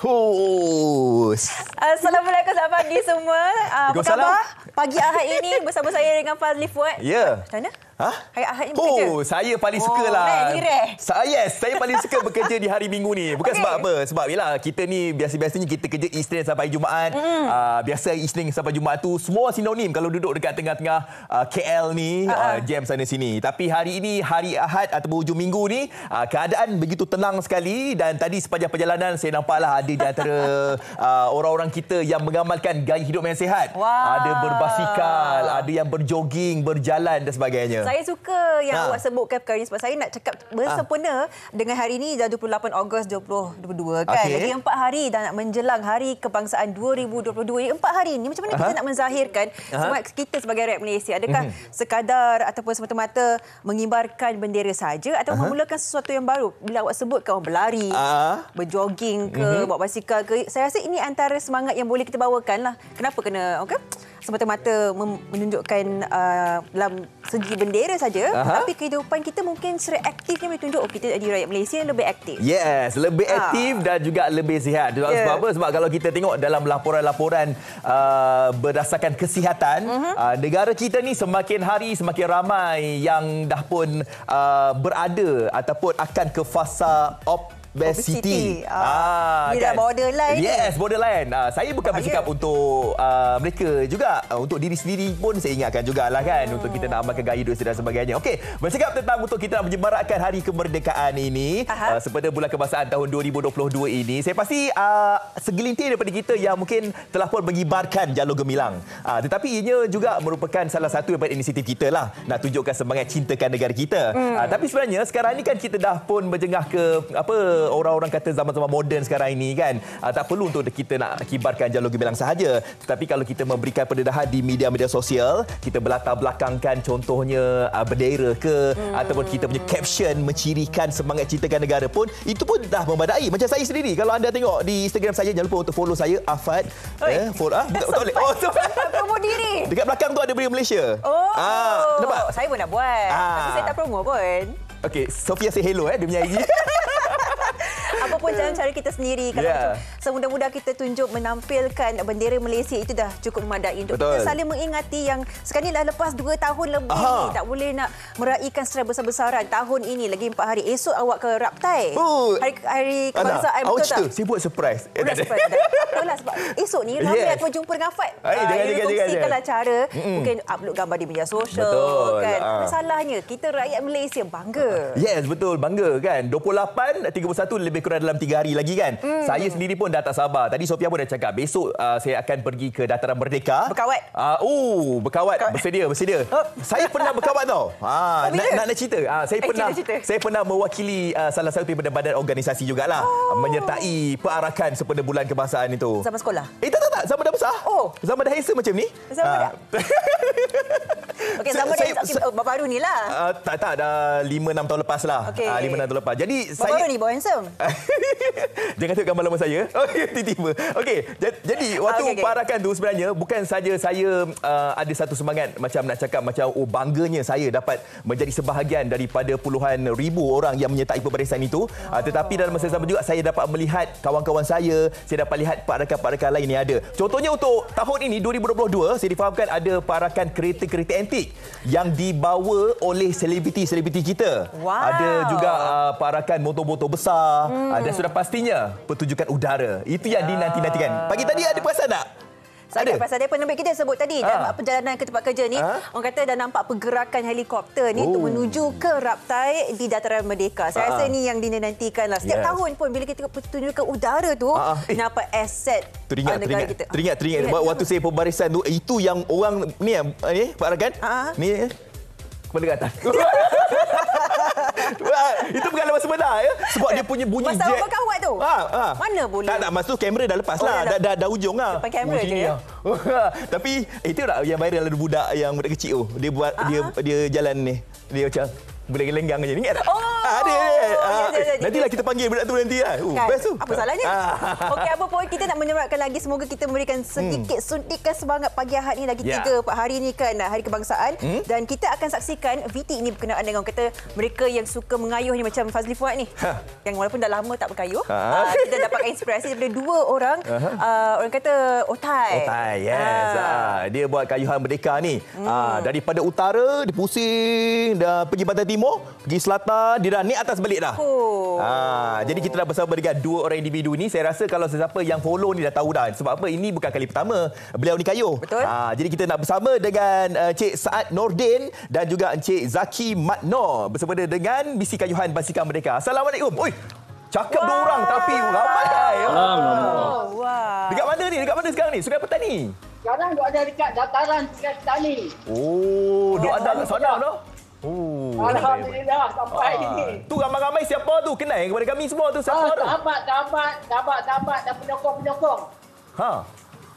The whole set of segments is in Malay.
Assalamualaikum, selamat pagi semua. Apa khabar? Pagi Ahad ini bersama saya dengan Fazli Fuad. Ya. Macam mana? Hari Ahad ni bekerja? bekerja? Saya paling suka lah. Yes, saya paling suka bekerja di hari Minggu ni. Bukan sebab apa. Sebab yelah, kita ni biasa-biasanya kita kerja Isnin sampai Jumaat. Biasa Isnin sampai Jumaat tu semua sinonim kalau duduk dekat tengah-tengah KL ni, jam sana sini. Tapi hari ini, hari Ahad atau hujung minggu ni, keadaan begitu tenang sekali. Dan tadi sepanjang perjalanan saya nampaklah ada di antara orang-orang kita yang mengamalkan gaya hidup yang sihat. Ada berbasikal, ada yang berjoging, berjalan dan sebagainya. Saya suka yang awak sebutkan perkara ini sebab saya nak cakap bersempena dengan hari ini dah 28 Ogos 2022 kan. Jadi 4 hari dah nak menjelang Hari Kebangsaan 2022. 4 hari ni macam mana kita nak menzahirkan semangat kita sebagai rakyat Malaysia? Adakah sekadar ataupun semata-mata mengibarkan bendera saja atau memulakan sesuatu yang baru? Bila awak sebutkan berlari, berjoging ke, bawa basikal ke, saya rasa ini antara semangat yang boleh kita bawakan lah. Kenapa kena semata-mata menunjukkan dalam segi bendera saja, tapi kehidupan kita mungkin secara aktifnya menunjuk kita jadi rakyat Malaysia yang lebih aktif. Yes, lebih aktif dan juga lebih sihat. Sebab apa? Sebab kalau kita tengok dalam laporan-laporan berdasarkan kesihatan, negara kita ni semakin hari semakin ramai yang dah pun berada ataupun akan ke fasa obesity. Ini dah borderline. Yes, borderline. Saya bukan bercakap untuk mereka juga. Untuk diri sendiri pun saya ingatkan jugalah kan. Untuk kita nak amalkan gaya hidup dan sebagainya. Okey, bercakap tentang untuk kita nak menyemarakkan Hari Kemerdekaan ini. Sempena bulan kebangsaan tahun 2022 ini. Saya pasti segelintir daripada kita yang mungkin telah pun mengibarkan jalur gemilang. Tetapi ianya juga merupakan salah satu daripada inisiatif kita lah. Nak tunjukkan semangat cintakan negara kita. Tapi sebenarnya sekarang ni kan kita dah pun berjengah ke orang-orang kata zaman-zaman moden sekarang ini kan, tak perlu untuk kita nak kibarkan jalur gemilang sahaja, tetapi kalau kita memberikan pendedahan di media-media sosial, kita berlatar belakangkan contohnya bendera ke, ataupun kita punya caption mencirikan semangat cintakan negara pun, itu pun dah membadai. Macam saya sendiri, kalau anda tengok di Instagram saya, jangan lupa untuk follow saya, Afad. Follow promo diri. Dekat belakang tu ada bendera Malaysia. Nampak? Saya pun nak buat. Tapi saya tak promo pun. Okey, Sofia say hello dia punya IG. Apapun cara kita sendiri, kalau macam semudah-mudah kita tunjuk menampilkan bendera Malaysia, itu dah cukup memadai untuk kita saling mengingati yang sekarang ni dah lepas 2 tahun lebih ni, tak boleh nak meraihkan secara besar-besaran. Tahun ini lagi 4 hari, esok awak ke Raptai. Hari kebangsaan, betul tak? Saya buat surprise. Itulah sebab esok ni ramai akan berjumpa dengan Afad. Dia kongsikanlah cara mungkin upload gambar di media sosial kan. Masalahnya kita rakyat Malaysia bangga. Yes, betul, bangga kan. 28, 31 lebih kurang dalam 3 hari lagi kan. Saya sendiri pun dah tak sabar. Tadi Sophia pun dah cakap besok saya akan pergi ke Dataran Merdeka. Berkawat. Berkawat. Bersedia. Saya pernah berkawat tau. Nak cerita. Saya pernah mewakili salah satu daripada badan organisasi jugalah, menyertai perarakan sempena bulan kebangsaan itu. Zaman sekolah? Tak. Zaman dah besar. Zaman dah handsome macam ni. Zaman dah. Okey, zaman dah baru ni lah. Tak, dah 5-6 tahun lepas lah. 5-6 tahun lepas. Jadi baru ni bawa handsome. Jangan tengok gambar lama saya. Tiba-tiba. Okey, jadi waktu perarakan tu sebenarnya bukan saja saya ada satu semangat macam nak cakap macam bangganya saya dapat menjadi sebahagian daripada puluhan ribu orang yang menyertai pembarisan itu, tetapi dalam masa sama juga saya dapat melihat kawan-kawan saya dapat lihat perarakan-perarakan lain yang ada. Contohnya untuk tahun ini 2022 saya difahamkan ada perarakan kereta-kereta antik yang dibawa oleh selebriti-selebriti kita. Ada juga perarakan motor-motor besar. Dan sudah pastinya pertunjukan udara. Itu yang dinanti-nantikan. Pagi tadi ada perasan tak? Ada. Pasal dia penerbit kita sebut tadi dalam perjalanan ke tempat kerja ni, orang kata dah nampak pergerakan helikopter ni untuk menuju ke Raptai di Dataran Merdeka. Saya rasa ni yang dinantikan lah. Setiap tahun pun bila kita pertunjukan udara tu, nampak aset negara kita. Teringat. Waktu saya pembarisan tu, itu yang orang ni Pak Rakan, ni kepala ke atas. Itu pengalaman sebenar ya. Sebab dia punya bunyi jet. Masa awak berkawat tu? Mana boleh? Tak, masa tu kamera dah lepas lah. Dah ujung lah. Depan kamera je ya? Tapi itu tak yang viral ada budak kecil tu. Dia buat dia jalan ni. Dia macam Boleh lenggang je ni kan? Ada. Nantilah kita panggil budak tu nanti lah. Kan? Best tu. Apa salahnya? Okey, apa pun kita nak menyematkan lagi. Semoga kita memberikan sedikit suntikan semangat pagi Ahad ni lagi 3-4 hari ni kan, Hari Kebangsaan. Dan kita akan saksikan VT ini berkenaan dengan orang kata mereka yang suka mengayuh ni macam Fazli Fuad ni. Yang walaupun dah lama tak berkayuh. Kita dapatkan inspirasi daripada 2 orang. Orang kata Otai. Otai, yes. Dia buat kayuhan merdeka ni. Daripada utara, dia pusing, dah pergi pantai timur, pergi selatan, dia dah naik atas balik dah. Jadi kita dah bersama dengan 2 orang individu ni. Saya rasa kalau sesiapa yang follow ni dah tahu dah. Sebab apa? Ini bukan kali pertama beliau ni kayuh. Betul. Jadi kita nak bersama dengan Cik Saad Nordin dan juga Encik Zaki Matnor bersama dengan misi kayuhan Basikal Merdeka. Assalamualaikum. Oi, cakap 2 orang tapi ramai. Dekat mana ni? Dekat mana sekarang ni? Sungai Petani? Sekarang duk ada dekat dataran Sungai Petani. Duk ada kat sana dah. Alhamdulillah sampai ini. Tu ramai-ramai siapa tu? Kenal kepada kami semua tu siapa tu? Sahabat dan penyokong-penyokong.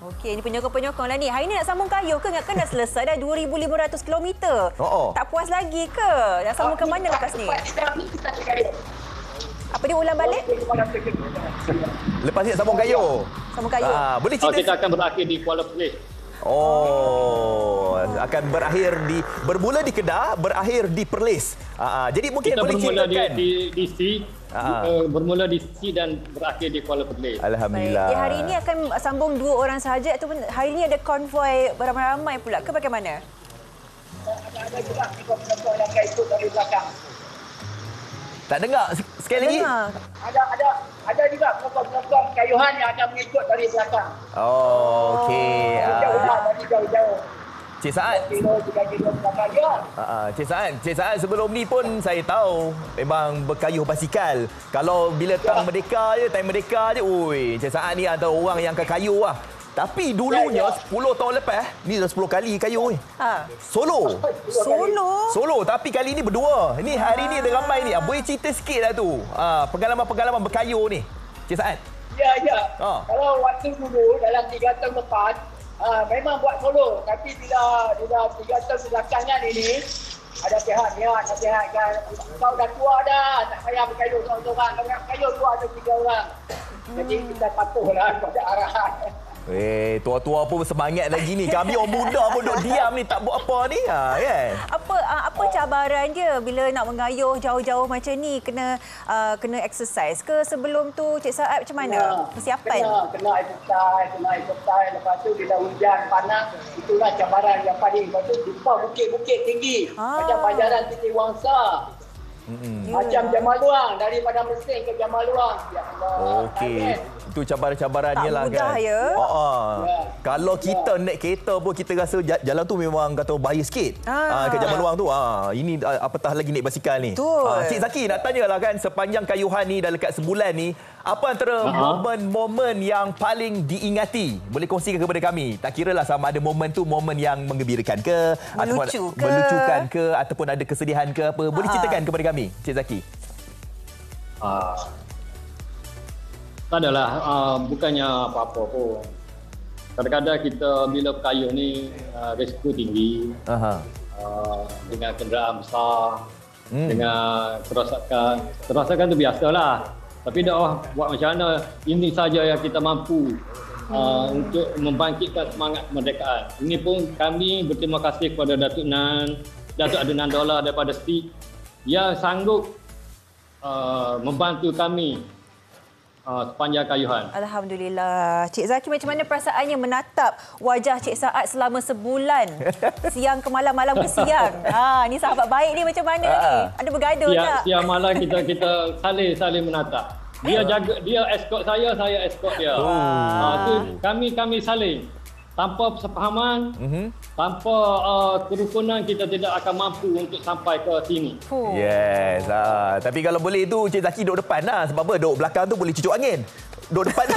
Okey, ni penyokong-penyokong lah ni. Hari ni nak sambung kayuh ke? Kan dah selesai dah 2,500 kilometer. Tak puas lagi ke? Nak sambung ke mana lepas ni? Apa dia ulang balik? Lepas ni nak sambung kayuh. Sambung kayuh. Boleh cerita? Kita akan berakhir di Kuala Perlis. Akan bermula di Kedah, berakhir di Perlis. Jadi mungkin kita boleh ceritakan. di C, bermula di C dan berakhir di Kuala Perlis. Alhamdulillah. Baik. Hari ini akan sambung 2 orang sahaja ataupun hari ini ada konvoi beramai-ramai pula ke bagaimana? Ada juga penyokong yang akan ikut dari belakang. Tak dengar sekali lagi? Ada juga penyokong kayuhan yang akan mengikut dari belakang. Okey. Jauh-jauh. Cik Saad. Cik Saad sebelum ni pun saya tahu memang berkayuh basikal. Kalau bila time merdeka je, Cik Saad ni antara orang yang akan kayuh lah. Tapi dulunya 10 tahun lepas, ni dah 10 kali kayuh ni. Solo, tapi kali ni berdua. Ni hari ni ada ramai ni. Boleh cerita sikit lah tu. Pengalaman-pengalaman berkayuh ni. Cik Saad. Ya. Kalau waktu dulu dalam 3 tahun lepas, memang buat solo. Tapi bila 3 tahun belakangan ini, ada pihak niat, ada pihak kan, kau dah tua dah, tak payah berkayuh seorang-seorang. Kalau nak berkayuh 2 atau 3 orang. Jadi kita patuhlah pada arahan. Tua-tua pun bersemangat lagi ni. Kami orang muda pun duduk diam ni, tak buat apa ni. Kan? Apa cabaran dia bila nak mengayuh jauh-jauh macam ni? Kena exercise ke sebelum tu? Cik Saad macam mana? Persiapan? Kena exercise. Lepas tu bila hujan, panas, itulah cabaran yang paling. Lepas tu jumpa bukit-bukit tinggi. Macam Banjaran Siti Wangsa. Macam Jamal Luang, daripada Mersing ke Jamal Luang. Ya Allah. Okey. Itu cabaran-cabarannya lah kan. Tak mudah ya. Kalau kita naik kereta pun kita rasa jalan tu memang kata bahaya sikit. Ke Jamal Luang tu. Ini apatah lagi naik basikal ni. Cik Zaki nak tanyalah kan, sepanjang kayuhan ni dah dekat sebulan ni, apa antara momen-momen yang paling diingati? Boleh kongsikan kepada kami. Tak kiralah sama ada momen tu momen yang menggembirakan ke, melucukan ke, ataupun ada kesedihan ke apa. Boleh ceritakan kepada kami, Cik Zaki. Tak adalah, bukannya apa-apa pun. Kadang-kadang kita bila berkayuh ni risiko tinggi. Dengan kenderaan besar, dengan kerosakan. Kerosakan tu biasalah. Tapi dah buat macam mana, ini saja yang kita mampu untuk membangkitkan semangat kemerdekaan. Ini pun kami berterima kasih kepada Datuk Adnan Dollah daripada STIK yang sanggup membantu kami sepanjang kayuhan. Alhamdulillah. Cik Zaki, macam mana perasaannya menatap wajah Cik Saad selama sebulan? Siang ke malam ke siang. Ni sahabat baik ni macam mana ni? Ada bergaduh tak? Siang malam kita saling menatap. Dia escort saya escort dia. Tu kami saling. Tanpa persefahaman, tanpa kerukunan, kita tidak akan mampu untuk sampai ke sini. Yes. Tapi kalau boleh tu Cik Zaki duduk depan lah. Sebab apa? Duduk belakang tu boleh cucuk angin. Duduk depan.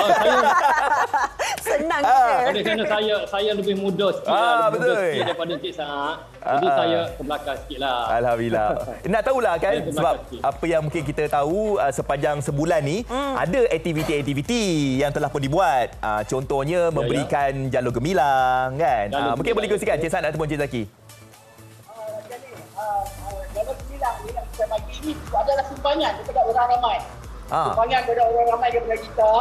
Senang je. Oleh kerana saya lebih muda sikit, sikit daripada Cik Saad. Jadi saya ke belakang sikit lah. Alhamdulillah. Nak tahulah kan, sebab apa yang mungkin kita tahu sepanjang sebulan ni, ada aktiviti-aktiviti yang telah pun dibuat. Contohnya memberikan jalur gemilang kan. Mungkin boleh kongsikan Cik Saad ataupun Cik Zaki. Jalur gemilang bagi ini adalah sumbangan kepada orang ramai. Sumbangan kepada orang ramai daripada kita.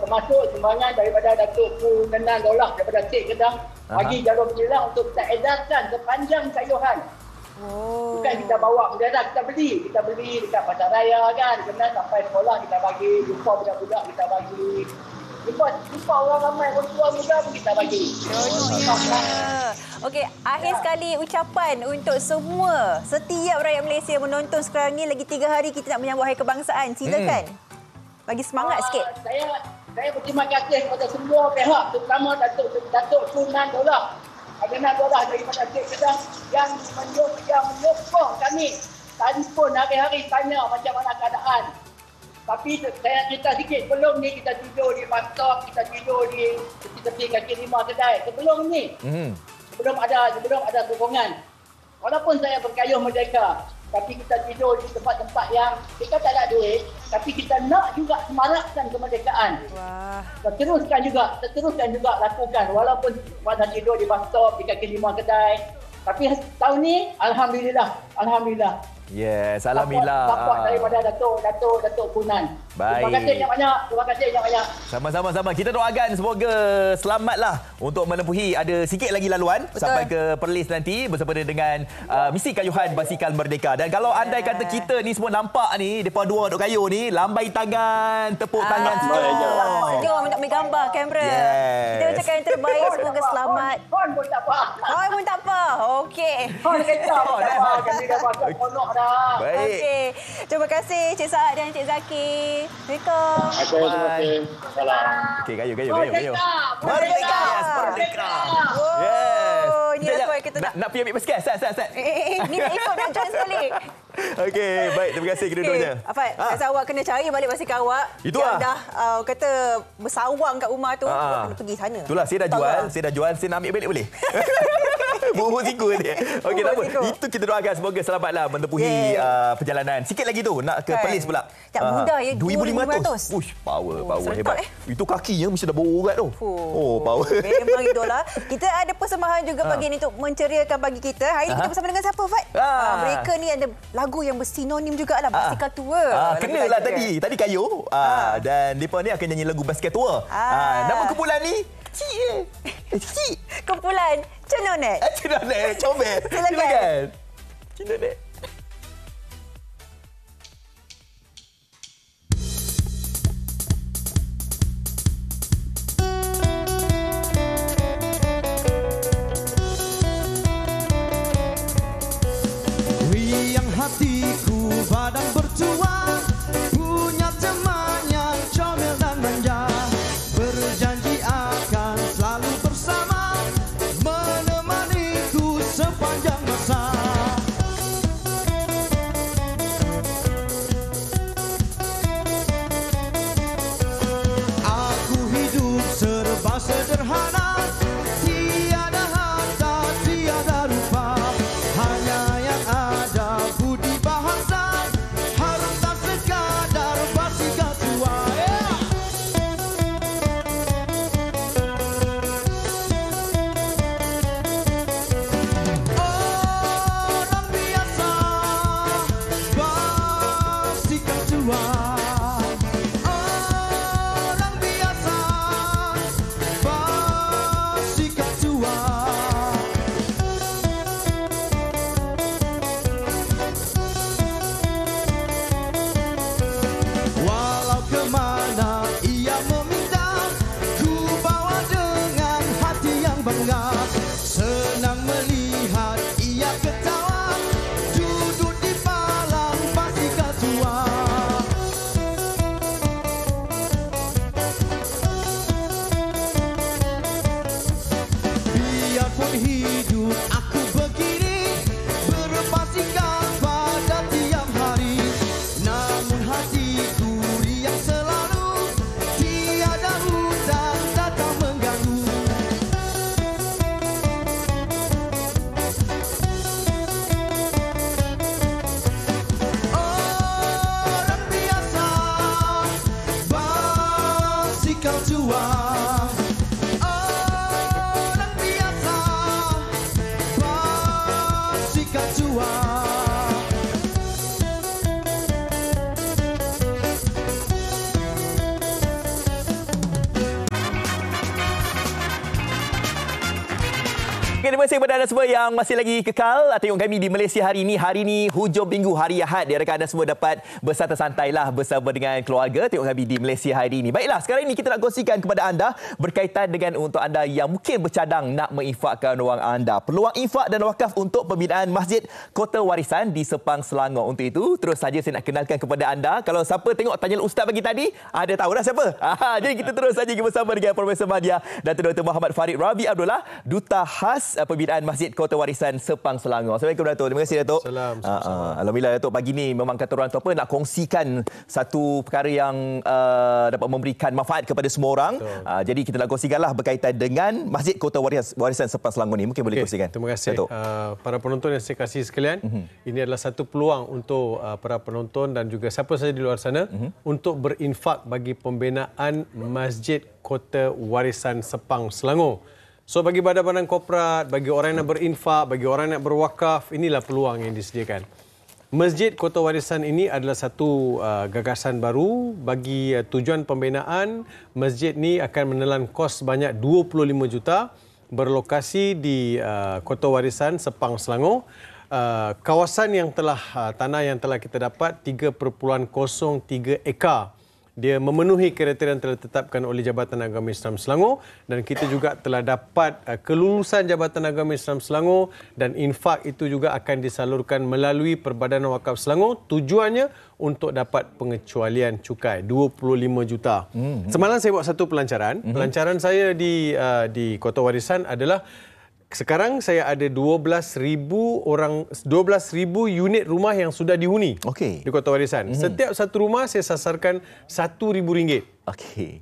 Termasuk sumbangan daripada Datuk Ku Nenan Daulah daripada Cik Kedah bagi Jarum Penjelang untuk kita edarkan sepanjang Kayuhan. Bukan kita bawa mendadak, kita beli dekat pasar raya kan, kemudian sampai sekolah kita bagi, jumpa budak-budak kita bagi, jumpa orang ramai, orang tua muda pun kita bagi. Okey, akhir sekali ucapan untuk semua setiap rakyat Malaysia menonton sekarang ni, lagi 3 hari kita nak menyambut Hari Kebangsaan. Silakan. Bagi semangat sikit. Saya berterima kasih kepada semua pihak, terutama Datuk Ku Nenan Daulah. Nenan Daulah daripada Cik Kedah yang menyokong kami. Telefon hari-hari tanya macam mana keadaan. Tapi saya cerita sikit, sebelum ni kita tidur di bus stop, kita tidur di tepi kaki lima kedai. Sebelum ni, sebelum ada sokongan. Walaupun saya berkayuh merdeka, tapi kita tidur di tempat-tempat yang kita tak ada duit, tapi kita nak juga semarakkan kemerdekaan. Teruskan juga lakukan, walaupun pada tidur di bus stop, di kaki lima kedai. Tapi tahun ni, Alhamdulillah. Yes, alhamdulillah. Support daripada Datuk Kunan. Baik. Terima kasih yang banyak. Sama-sama. Kita doakan semoga selamatlah untuk menempuhi ada sikit lagi laluan sampai ke Perlis nanti bersama dengan misi kayuhan Basikal Merdeka. Dan kalau andai kata kita ni semua nampak ni depa dua duk kayuh ni, lambai tangan, tepuk tangan semua. Senyum nak ambil gambar kamera. Kita ucapkan yang terbaik, semoga selamat. Hon pun tak apa. Pun tak apa. Okey. Hon kata pun tak apa. Kami dah buat ponok dah. Baik. Okey. Terima kasih Cik Saad dan Cik Zaki. Assalamualaikum. Terima kasih. Salam. Okey, kayu. Merdeka. Yes. Ni aku kita nak pergi ambil basikal. Sat. Ni nak ikut nak join sekali. Okey, baik. Terima kasih kedua-duanya. Afad, rasa awak kena cari balik basikal awak. Itu yang dah kata bersawang kat rumah tu. Awak kena pergi sana. Itulah, saya dah jual. Saya nak ambil balik boleh? Bubur siku dia. Okey, tak apa. Itu kita doakan semoga selamatlah menempuhi perjalanan. Sikit lagi tu nak ke Perlis pula. Tak mudah ya, 2,500. Uish, power hebat. Itu kakinya mesti dah bau urat tu. Oh, power. Memang idola. Kita ada persembahan juga pagi ni untuk menceriakan pagi kita. Hari ni kita bersama dengan siapa, Fat? Mereka ni ada lagu yang bersinonim jugalah, Basikal Tua. Kenalah tadi kayu. Dan mereka ni akan nyanyi lagu Basikal Tua. Nama kumpulan ni Cik. Kumpulan Cenonet. Cenonet, comel. Silakan. Cenonet. Riang hatiku badan bertuan, punya teman yang comel dan manja, berjanji akan selalu bersama, menemaniku sepanjang masa. Aku hidup serba sederhana, tiada harta, tiada rupa, hanya yang ada budi bahasa, harta sekadar basikal tua. Orang biasa basikal tua. Orang biasa basikal tua. Walau kemana ia meminta, ku bawa dengan hati yang bangga. Senang melihat ia ketawa, duduk di palang basikal tua. Biarpun hidup aku begini, berbasikal pada tiap hari, namun hatiku riang selalu, tiada hutan datang mengganggu. Orang biasa basikal tua. Orang biasa basikal tua. terima kasih kepada anda semua yang masih lagi kekal tengok kami di Malaysia hari ini. Hari ini hujung minggu, hari Ahad. Diharapkan anda semua dapat bersantai-santailah bersama dengan keluarga tengok kami di Malaysia hari ini. Baiklah, sekarang ini kita nak kongsikan kepada anda berkaitan dengan untuk anda yang mungkin bercadang nak menginfakkan wang anda. Peluang infak dan wakaf untuk pembinaan Masjid Kota Warisan di Sepang, Selangor. Untuk itu, terus saja saya nak kenalkan kepada anda. Kalau siapa tengok tanya Ustaz pagi tadi, ada tahu dah siapa? Jadi kita terus saja bersama dengan Profesor Madya dan Dr. Muhammad Farid Rabi Abdullah, Duta Khas Pembinaan Masjid Kota Warisan Sepang, Selangor. Assalamualaikum Datuk. Terima kasih Datuk. Alhamdulillah Datuk, pagi ni memang kata orang tu apa, nak kongsikan satu perkara yang dapat memberikan manfaat kepada semua orang. Jadi kita nak kongsikanlah berkaitan dengan Masjid Kota Warisan Sepang, Selangor ni. Mungkin boleh kongsikan. Terima kasih para penonton yang saya kasih sekalian. Ini adalah satu peluang untuk para penonton dan juga siapa saja di luar sana untuk berinfak bagi pembinaan Masjid Kota Warisan Sepang, Selangor. So bagi badan-badan korporat, bagi orang yang nak berinfak, bagi orang yang nak berwakaf, inilah peluang yang disediakan. Masjid Kota Warisan ini adalah satu gagasan baru bagi tujuan pembinaan. Masjid ni akan menelan kos sebanyak 25 juta, berlokasi di Kota Warisan Sepang, Selangor. Kawasan yang telah tanah yang telah kita dapat 3.03 ekar. Dia memenuhi kriteria yang telah ditetapkan oleh Jabatan Agama Islam Selangor, dan kita juga telah dapat kelulusan Jabatan Agama Islam Selangor, dan infak itu juga akan disalurkan melalui Perbadanan Wakaf Selangor. Tujuannya untuk dapat pengecualian cukai 25 juta. Semalam saya buat satu pelancaran. Pelancaran saya di Kota Warisan adalah sekarang saya ada 12,000 unit rumah yang sudah dihuni di Kota Warisan. Setiap satu rumah saya sasarkan RM1,000.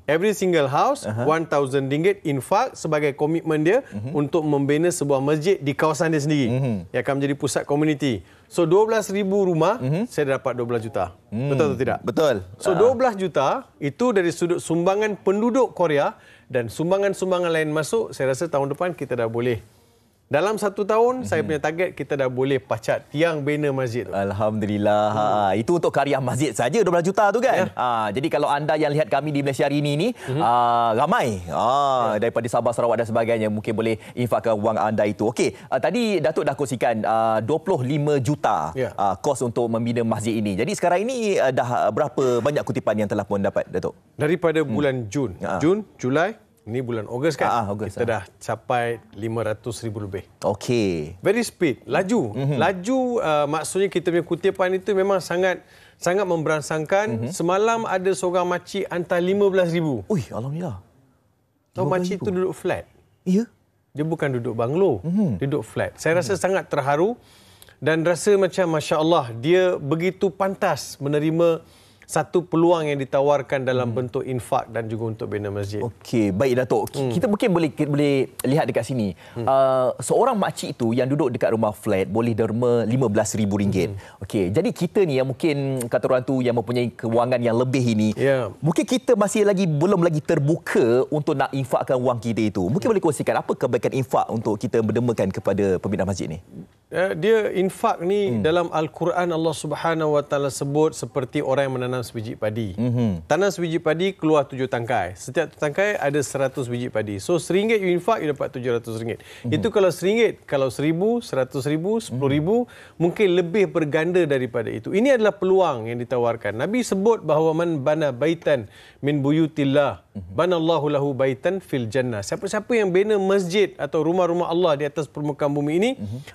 Every single house RM1,000 infak sebagai komitmen dia untuk membina sebuah masjid di kawasan dia sendiri yang akan menjadi pusat komuniti. So 12,000 rumah saya dapat 12 juta. Betul atau tidak? Betul. So 12 juta itu dari sudut sumbangan penduduk Korea, dan sumbangan-sumbangan lain masuk. Saya rasa tahun depan kita dah boleh. Dalam 1 tahun, saya punya target kita dah boleh pacat tiang bina masjid tu. Alhamdulillah. Itu untuk karya masjid saja 12 juta tu kan. Jadi kalau anda yang lihat kami di Malaysia hari ini ramai daripada Sabah, Sarawak dan sebagainya, mungkin boleh infakkan wang anda itu. Okey, tadi Datuk dah kongsikan 25 juta kos untuk membina masjid ini. Jadi sekarang ini dah berapa banyak kutipan yang telah pun dapat, Datuk? Daripada bulan Jun, Julai, ini bulan Ogos kan? Kita dah capai 500,000 lebih. Okey. Very speed, laju. Laju maksudnya kita punya kutipan itu memang sangat memberangsangkan. Semalam ada seorang makcik hantar 15,000. Ui, alhamdulillah. Tahu makcik itu duduk flat. Ya. Dia bukan duduk banglo, duduk flat. Saya rasa sangat terharu dan rasa macam masya-Allah dia begitu pantas menerima satu peluang yang ditawarkan dalam bentuk infak dan juga untuk bina masjid. Okey, baik Datuk. Kita mungkin boleh lihat dekat sini. Seorang makcik itu yang duduk dekat rumah flat boleh derma RM15,000. Okey, jadi kita ni yang mungkin kata orang tu yang mempunyai kewangan yang lebih ini, mungkin kita masih belum lagi terbuka untuk nak infakkan wang kita itu. Mungkin boleh kongsikan apa kebaikan infak untuk kita berdermakan kepada pembinaan masjid ni? Dia infak ni dalam Al-Quran Allah Subhanahu Wa Taala sebut seperti orang yang menanam sebiji padi. Tanam sebiji padi keluar 7 tangkai. Setiap tangkai ada 100 biji padi. So RM1 you infak, you dapat RM700. Itu kalau RM1. Kalau RM1,000, RM100,000, RM10,000, mungkin lebih berganda daripada itu. Ini adalah peluang yang ditawarkan. Nabi sebut bahawa man bana baitan min buyutillah banallahu lahu baitan fil jannah. Siapa-siapa yang bina masjid atau rumah-rumah Allah di atas permukaan bumi ini,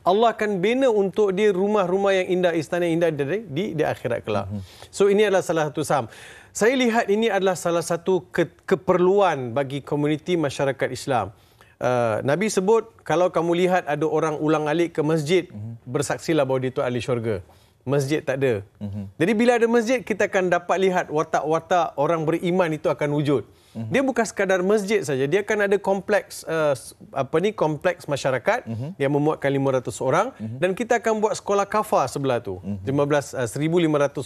Allah akan bina untuk dia rumah-rumah yang indah, istana yang indah di akhirat kelak. So ini adalah salah satu saham. Saya lihat ini adalah salah satu keperluan bagi komuniti masyarakat Islam. Nabi sebut kalau kamu lihat ada orang ulang-alik ke masjid, bersaksilah bahawa dia itu ahli syurga. Masjid tak ada. Jadi bila ada masjid, kita akan dapat lihat watak-watak orang beriman itu akan wujud. Dia bukan sekadar masjid saja, dia akan ada kompleks kompleks masyarakat yang memuatkan 500 orang, dan kita akan buat sekolah kafah sebelah tu. 1,500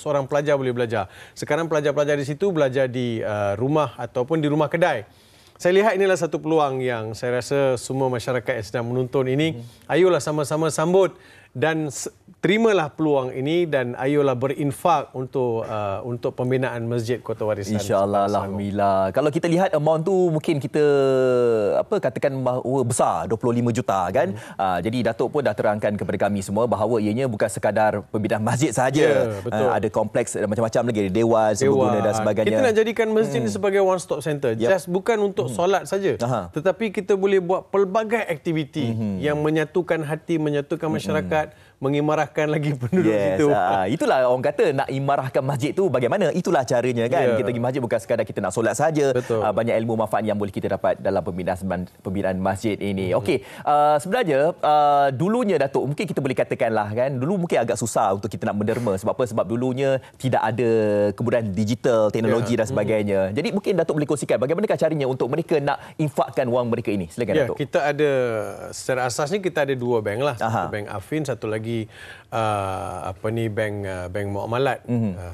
orang pelajar boleh belajar. Sekarang pelajar-pelajar di situ belajar di rumah ataupun di rumah kedai. Saya lihat inilah satu peluang yang saya rasa semua masyarakat yang sedang menonton ini, ayolah sama-sama sambut dan terimalah peluang ini dan ayolah berinfak untuk pembinaan Masjid Kota Warisan. InsyaAllah, alhamdulillah. Kalau kita lihat amount tu mungkin kita katakan bahawa besar 25 juta kan. Jadi Datuk pun dah terangkan kepada kami semua bahawa ianya bukan sekadar pembinaan masjid sahaja. Ada kompleks macam-macam lagi, ada dewan, serbaguna dan sebagainya. Kita nak jadikan masjid ini sebagai one stop center. Just bukan untuk solat saja. Tetapi kita boleh buat pelbagai aktiviti yang menyatukan hati, menyatukan masyarakat, mengimarahkan lagi penduduk situ. Itulah orang kata nak imarahkan masjid tu bagaimana? Itulah caranya kan. Kita pergi masjid bukan sekadar kita nak solat saja. Banyak ilmu manfaat yang boleh kita dapat dalam pembinaan masjid ini. Okey, sebenarnya dulunya Datuk, mungkin kita boleh katakanlah kan, dulu mungkin agak susah untuk kita nak menderma. Sebab apa? Sebab dulunya tidak ada kemudahan digital, teknologi dan sebagainya. Jadi mungkin Datuk boleh kongsikan bagaimanakah caranya untuk mereka nak infakkan wang mereka ini. Silakan Datuk. Kita ada, secara asasnya kita ada dua bank lah. Satu bank Afin, satu lagi bank muamalat.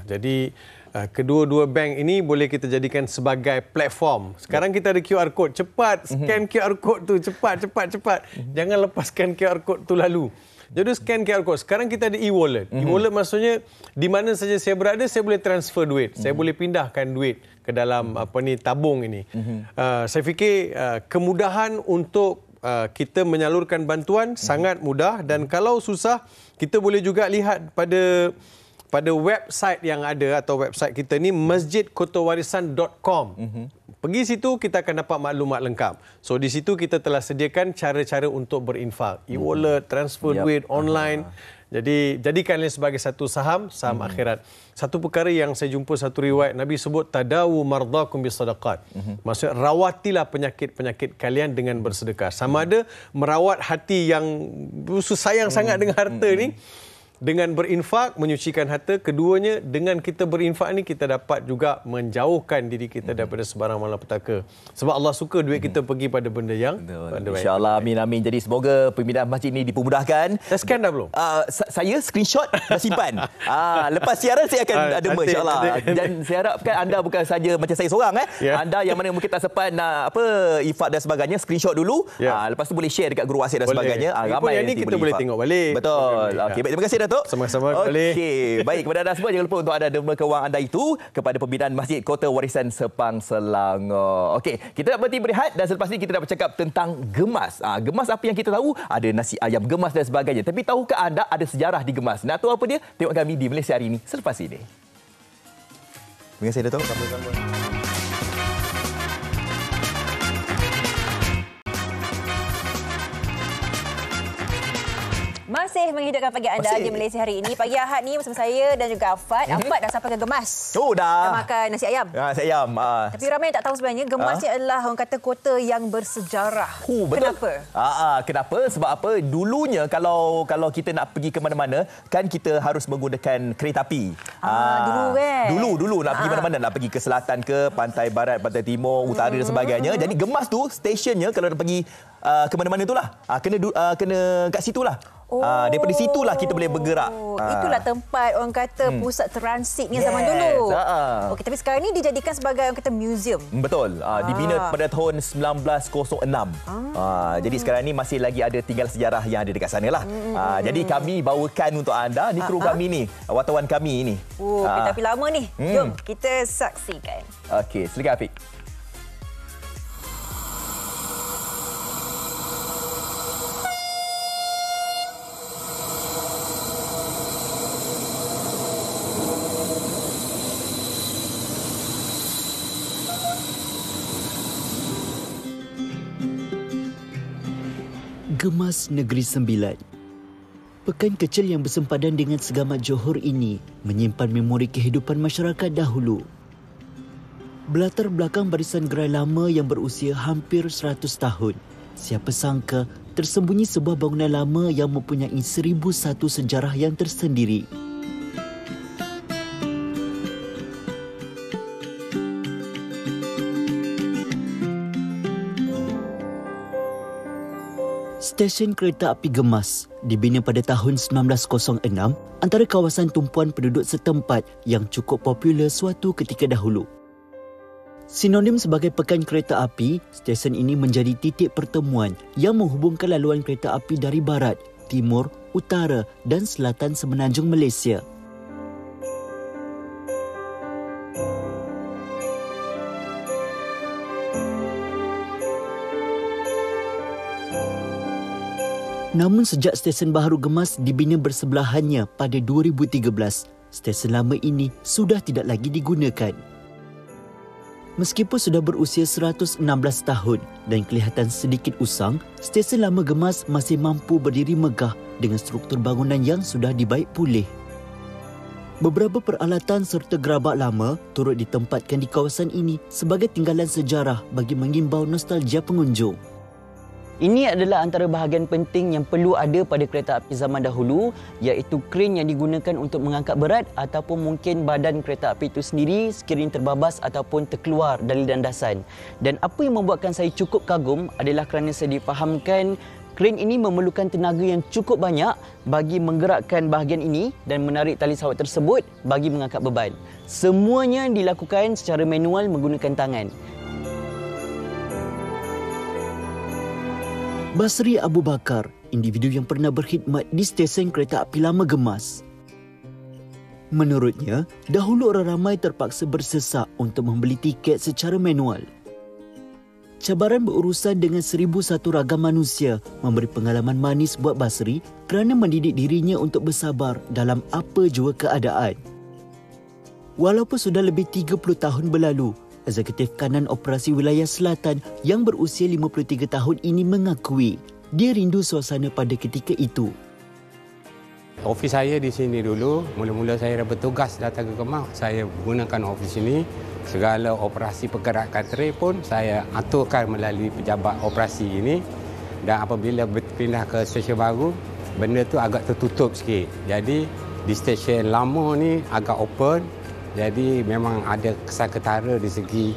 Jadi kedua-dua bank ini boleh kita jadikan sebagai platform. Sekarang kita ada QR code, cepat scan QR code tu, cepat. Jangan lepaskan QR code tu lalu. Jadi scan QR code. Sekarang kita ada e-wallet. E-wallet maksudnya di mana saja saya berada saya boleh transfer duit. Saya boleh pindahkan duit ke dalam tabung ini. Saya fikir kemudahan untuk kita menyalurkan bantuan sangat mudah, dan kalau susah kita boleh juga lihat pada website yang ada atau website kita ni masjidkotawarisan.com. Pergi situ kita akan dapat maklumat lengkap. So di situ kita telah sediakan cara-cara untuk berinfak, e-wallet, transfer duit online. Jadi jadikannya sebagai satu saham akhirat. Satu perkara yang saya jumpa satu riwayat Nabi sebut tadawu mardakum bisadaqat. Maksud rawatilah penyakit-penyakit kalian dengan bersedekah. Sama ada merawat hati yang sayang sangat dengan harta ni dengan berinfak, menyucikan harta. Keduanya, dengan kita berinfak ni kita dapat juga menjauhkan diri kita daripada sebarang malapetaka. Sebab Allah suka duit kita pergi pada benda yang baik. InsyaAllah, amin. Jadi semoga pembinaan masjid ini dipermudahkan. Dah scan dah belum? Saya screenshot dah simpan. Lepas siaran saya akan ada insyaAllah. Dan saya harapkan anda bukan saja macam saya seorang. Anda yang mana mungkin tak sempat nak infak dan sebagainya, screenshot dulu. Lepas tu boleh share dekat grup WhatsApp dan sebagainya. Ramai yang kita boleh tengok balik. Betul. Okey, baik, terima kasih Datuk. Sama-sama kembali. Okey, baik, kepada anda semua jangan lupa untuk anda dermakan wang anda itu kepada pembinaan Masjid Kota Warisan Sepang Selangor. Okey, kita nak berhenti berehat dan selepas ini kita nak bercakap tentang gemas. Gemas apa yang kita tahu? Ada nasi ayam gemas dan sebagainya. Tapi tahukah anda ada sejarah di gemas? Nak tahu apa dia? Tengok kami di Malaysia Hari Ini selepas ini. Terima kasih Datuk. Sama-sama. Masih menghidupkan pagi anda di Malaysia Hari Ini. Pagi Ahad ni bersama saya dan juga Afad. Afad dah sampai ke Gemas. Dah. Dah makan nasi ayam. Nasi ayam. Tapi ramai yang tak tahu sebenarnya Gemas ni adalah orang kata kota yang bersejarah. Betul. Kenapa? Kenapa? Sebab apa? Dulunya kalau kita nak pergi ke mana-mana kan kita harus menggunakan kereta api. Dulu kan? Dulu nak pergi mana-mana, nak pergi ke selatan ke, pantai barat, pantai timur, utara dan sebagainya. Jadi Gemas tu stesen kita nak pergi ke mana-mana itulah. Kena kat situlah. Daripada situlah kita boleh bergerak. Itulah tempat orang kata pusat transitnya zaman dulu. Okey, tapi sekarang ni dijadikan sebagai orang kata museum. Betul. Dibina pada tahun 1906. Jadi sekarang ni masih lagi ada tinggal sejarah yang ada dekat sana lah. Jadi kami bawakan untuk anda ni kru kami ni, wartawan kami ni. Tapi lama ni. Jom kita saksikan. Okey, silakan Afiq. Gemas Negeri Sembilan. Pekan kecil yang bersempadan dengan Segamat Johor ini menyimpan memori kehidupan masyarakat dahulu. Berlatar belakang barisan gerai lama yang berusia hampir 100 tahun. Siapa sangka tersembunyi sebuah bangunan lama yang mempunyai 1001 sejarah yang tersendiri. Stesen kereta api Gemas dibina pada tahun 1906 antara kawasan tumpuan penduduk setempat yang cukup popular suatu ketika dahulu. Sinonim sebagai pekan kereta api, stesen ini menjadi titik pertemuan yang menghubungkan laluan kereta api dari barat, timur, utara dan selatan semenanjung Malaysia. Namun sejak stesen baharu Gemas dibina bersebelahannya pada 2013, stesen lama ini sudah tidak lagi digunakan. Meskipun sudah berusia 116 tahun dan kelihatan sedikit usang, stesen lama Gemas masih mampu berdiri megah dengan struktur bangunan yang sudah dibaik pulih. Beberapa peralatan serta gerabak lama turut ditempatkan di kawasan ini sebagai tinggalan sejarah bagi mengimbau nostalgia pengunjung. Ini adalah antara bahagian penting yang perlu ada pada kereta api zaman dahulu, iaitu kren yang digunakan untuk mengangkat berat ataupun mungkin badan kereta api itu sendiri sekiranya terbabas ataupun terkeluar dari landasan. Dan apa yang membuatkan saya cukup kagum adalah kerana saya difahamkan kren ini memerlukan tenaga yang cukup banyak bagi menggerakkan bahagian ini dan menarik tali sawat tersebut bagi mengangkat beban. Semuanya dilakukan secara manual menggunakan tangan. Basri Abu Bakar, individu yang pernah berkhidmat di stesen kereta api lama Gemas. Menurutnya, dahulu orang ramai terpaksa bersesak untuk membeli tiket secara manual. Cabaran berurusan dengan 1001 ragam manusia memberi pengalaman manis buat Basri kerana mendidik dirinya untuk bersabar dalam apa jua keadaan. Walaupun sudah lebih 30 tahun berlalu, Eksekutif Kanan Operasi Wilayah Selatan yang berusia 53 tahun ini mengakui dia rindu suasana pada ketika itu. Ofis saya di sini dulu, mula-mula saya bertugas datang ke Kemas, saya gunakan ofis ini. Segala operasi pergerakan train pun saya aturkan melalui pejabat operasi ini. Dan apabila berpindah ke stesen baru, benda tu agak tertutup sikit. Jadi di stesen lama ni agak open. Jadi memang ada kesan ketara di segi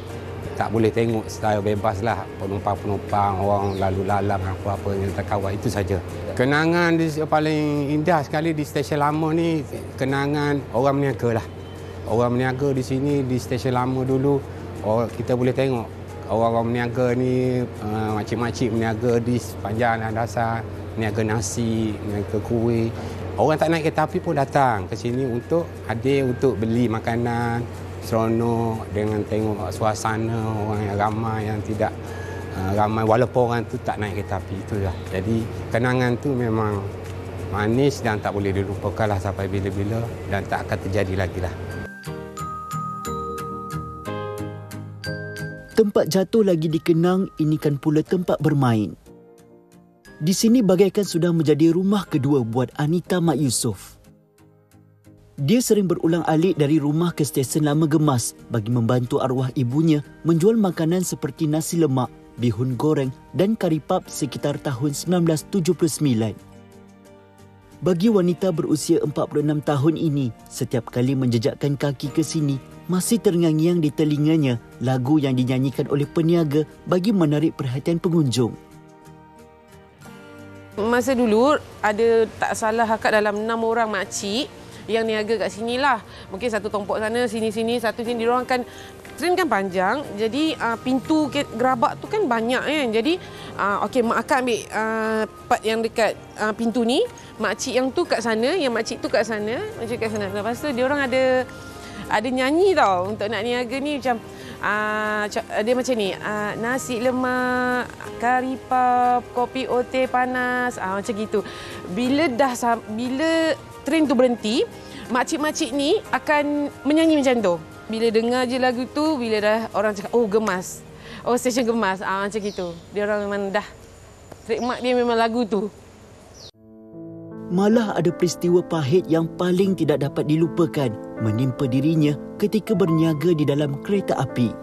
tak boleh tengok secara bebas lah penumpang-penumpang, orang lalu lalang apa-apa yang terkawal, itu saja. Kenangan paling indah sekali di stesen lama ni, kenangan orang meniaga lah. Orang meniaga di sini di stesen lama dulu, kita boleh tengok orang-orang meniaga ni, makcik-makcik meniaga di sepanjang landasan, meniaga nasi, meniaga kuih. Orang tak naik kereta api pun datang ke sini untuk hadir untuk beli makanan, seronok dengan tengok suasana orang yang ramai yang tidak ramai walaupun orang tu tak naik kereta api, itulah. Jadi kenangan tu memang manis dan tak boleh dilupakanlah sampai bila-bila dan tak akan terjadi lagi lah. Tempat jatuh lagi dikenang, ini kan pula tempat bermain. Di sini bagaikan sudah menjadi rumah kedua buat Anita Mak Yusof. Dia sering berulang-alik dari rumah ke stesen lama Gemas bagi membantu arwah ibunya menjual makanan seperti nasi lemak, bihun goreng dan kari pap sekitar tahun 1979. Bagi wanita berusia 46 tahun ini, setiap kali menjejakkan kaki ke sini, masih terngiang-ngiang di telinganya lagu yang dinyanyikan oleh peniaga bagi menarik perhatian pengunjung. Masa dulu ada tak salah akak dalam 6 orang makcik yang niaga kat sini lah. Mungkin satu tompok sana, sini-sini, satu sini. Diorang kan, train kan panjang, jadi pintu gerabak tu kan banyak kan. Jadi, okey, mak akak ambil part yang dekat pintu ni. Makcik yang tu kat sana, yang makcik tu kat sana, makcik kat sana. Lepas tu diorang ada nyanyi tau untuk nak niaga ni macam dia macam ni, nasi lemak, kari pap, kopi ote panas, macam gitu. Bila train tu berhenti, makcik-makcik ni akan menyanyi macam tu. Bila dengar je lagu tu, bila dah orang cakap, oh Gemas, oh stesen Gemas, macam gitu. Dia orang memang dah trademark dia memang lagu tu. Malah ada peristiwa pahit yang paling tidak dapat dilupakan menimpa dirinya ketika berniaga di dalam kereta api.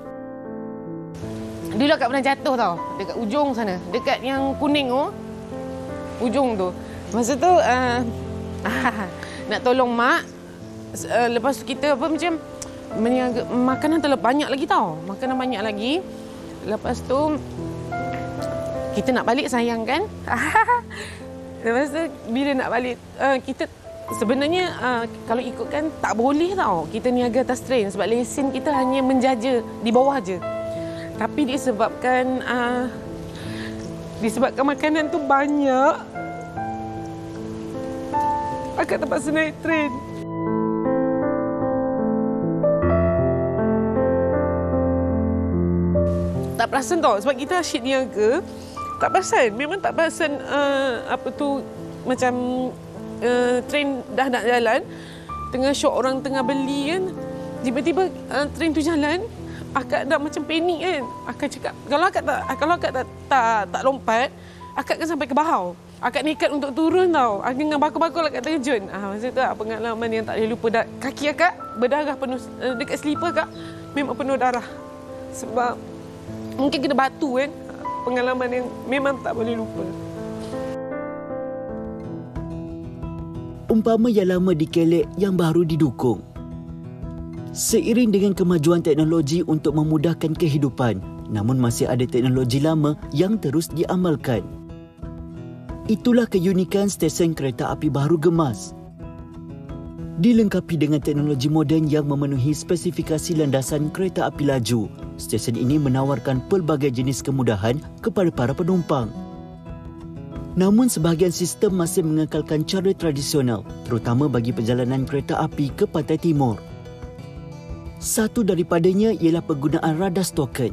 Dulu akak pernah jatuh tau, dekat ujung sana, dekat yang kuning tu, ujung tu. Masa tu nak tolong mak, lepas tu kita macam meniaga, makanan terlalu banyak lagi tau, makanan banyak lagi. Lepas tu kita nak balik sayang kan. Lepas tu bila nak balik, kita sebenarnya kalau ikutkan tak boleh tau kita niaga atas train sebab lesen kita hanya menjaja di bawah je. Tapi disebabkan makanan tu banyak, akak terpaksa naik train. Tak perasan tau, sebab kita asyik niaga. Tak perasan, memang tak perasan macam train dah nak jalan. Tengah syok orang tengah beli kan. Tiba-tiba train tu jalan, akak dah macam panik kan. Akak cakap, kalau akak tak lompat, akak akan sampai ke bahau. Akak nekat untuk turun tau. Dengan bakul-bakul akak terjun. Masa tu pengalaman yang tak boleh lupa. Kaki akak berdarah penuh, dekat selipar akak memang penuh darah. Sebab mungkin kena batu kan. Pengalaman yang memang tak boleh lupa. Umpama yang lama dikelek, yang baru didukung. Seiring dengan kemajuan teknologi untuk memudahkan kehidupan, namun masih ada teknologi lama yang terus diamalkan. Itulah keunikan stesen kereta api baru Gemas. Dilengkapi dengan teknologi moden yang memenuhi spesifikasi landasan kereta api laju, stesen ini menawarkan pelbagai jenis kemudahan kepada para penumpang. Namun sebahagian sistem masih mengekalkan cara tradisional, terutama bagi perjalanan kereta api ke Pantai Timur. Satu daripadanya ialah penggunaan radas token.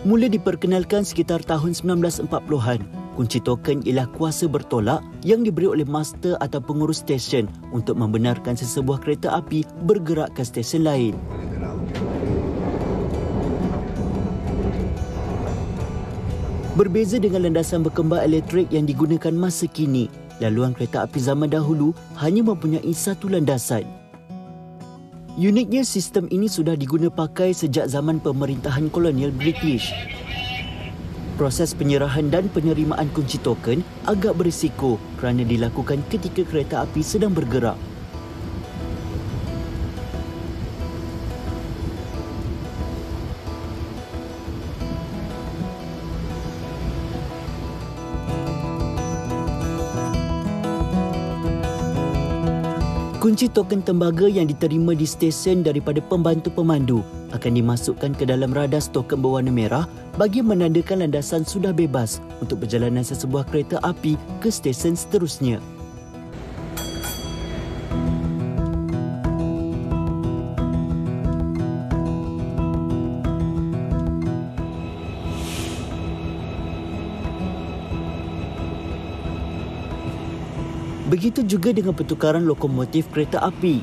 Mula diperkenalkan sekitar tahun 1940-an, kunci token ialah kuasa bertolak yang diberi oleh master atau pengurus stesen untuk membenarkan sesebuah kereta api bergerak ke stesen lain. Berbeza dengan landasan berkembar elektrik yang digunakan masa kini, laluan kereta api zaman dahulu hanya mempunyai satu landasan. Uniknya, sistem ini sudah diguna pakai sejak zaman pemerintahan kolonial British. Proses penyerahan dan penerimaan kunci token agak berisiko kerana dilakukan ketika kereta api sedang bergerak. Kunci token tembaga yang diterima di stesen daripada pembantu pemandu akan dimasukkan ke dalam radas token berwarna merah bagi menandakan landasan sudah bebas untuk perjalanan sesebuah kereta api ke stesen seterusnya. Begitu juga dengan pertukaran lokomotif kereta api.